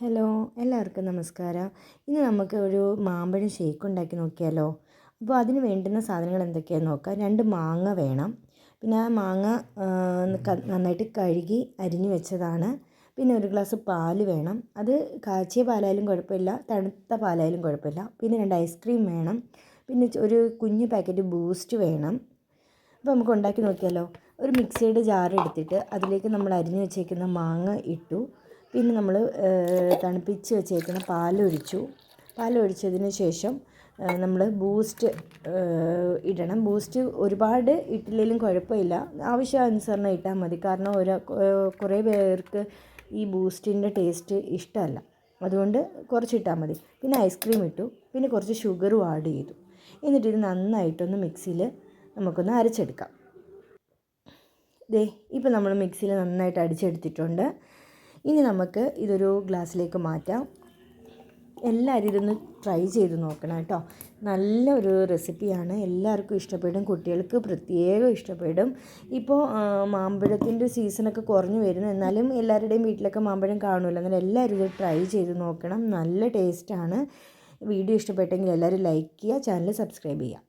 Hello, എല്ലാവർക്കും നമസ്കാരം. ഇന്ന് നമുക്ക് ഒരു മാമ്പഴം ഷേക്ക് ഉണ്ടാക്കി നോക്കിയാലോ. അപ്പോൾ അതിന് വേണ്ടുന്ന സാധനങ്ങൾ എന്തൊക്കെയാണെന്ന് നോക്കാം. 2 മാങ്ങ വേണം. പിന്നെ ആ മാങ്ങ നന്നായിട്ട് കഴുകി അരിഞ്ഞു വെച്ചതാണ്. പിന്നെ 1 ഗ്ലാസ് പാല് വേണം. അത് കാച്ചിയ പാലായാലും കുഴപ്പമില്ല, തണുത്ത പാലായാലും കുഴപ്പമില്ല. പിന്നെ 2 ഐസ്ക്രീം വേണം. പിന്നെ ഒരു കുഞ്ഞ് പാക്കറ്റ് ബൂസ്റ്റ് വേണം. അപ്പോൾ നമുക്ക് ഉണ്ടാക്കി നോക്കിയാലോ. ഒരു മിക്സിയുടെ ജാർ എടുത്തിട്ട് അതിലേക്ക് നമ്മൾ അരിഞ്ഞു വെച്ചേക്കുന്ന മാങ്ങ ഇട്ടു. പിന്നെ നമ്മൾ തണുപ്പിച്ച് വെച്ചേക്കുന്ന പാലൊഴിച്ചതിന് ശേഷം നമ്മൾ ബൂസ്റ്റ് ഇടണം. ബൂസ്റ്റ് ഒരുപാട് ഇട്ടില്ലെങ്കിലും കുഴപ്പമില്ല, ആവശ്യാനുസരണം ഇട്ടാൽ മതി. കാരണം കുറേ പേർക്ക് ഈ ബൂസ്റ്റിൻ്റെ ടേസ്റ്റ് ഇഷ്ടമല്ല, അതുകൊണ്ട് കുറച്ചിട്ടാൽ മതി. പിന്നെ ഐസ്ക്രീം ഇട്ടു, പിന്നെ കുറച്ച് ഷുഗറും ആഡ് ചെയ്തു. എന്നിട്ട് ഇത് നന്നായിട്ടൊന്ന് മിക്സിയിൽ നമുക്കൊന്ന് അരച്ചെടുക്കാം. ഇപ്പോൾ നമ്മൾ മിക്സിയിൽ നന്നായിട്ട് അടിച്ചെടുത്തിട്ടുണ്ട്. ഇനി നമുക്ക് ഇതൊരു ഗ്ലാസ്സിലേക്ക് മാറ്റാം. എല്ലാവരും ഇതൊന്ന് ട്രൈ ചെയ്ത് നോക്കണം കേട്ടോ. നല്ലൊരു റെസിപ്പിയാണ്, എല്ലാവർക്കും ഇഷ്ടപ്പെടും, കുട്ടികൾക്ക് പ്രത്യേകം ഇഷ്ടപ്പെടും. ഇപ്പോൾ മാമ്പഴത്തിൻ്റെ സീസണൊക്കെ കുറഞ്ഞു വരുന്നു, എന്നാലും എല്ലാവരുടെയും വീട്ടിലൊക്കെ മാമ്പഴം കാണുമല്ലോ. എന്നാൽ എല്ലാവരും ഇത് ട്രൈ ചെയ്ത് നോക്കണം. നല്ല ടേസ്റ്റാണ്. വീഡിയോ ഇഷ്ടപ്പെട്ടെങ്കിൽ എല്ലാവരും ലൈക്ക് ചെയ്യുക, ചാനൽ സബ്സ്ക്രൈബ് ചെയ്യുക.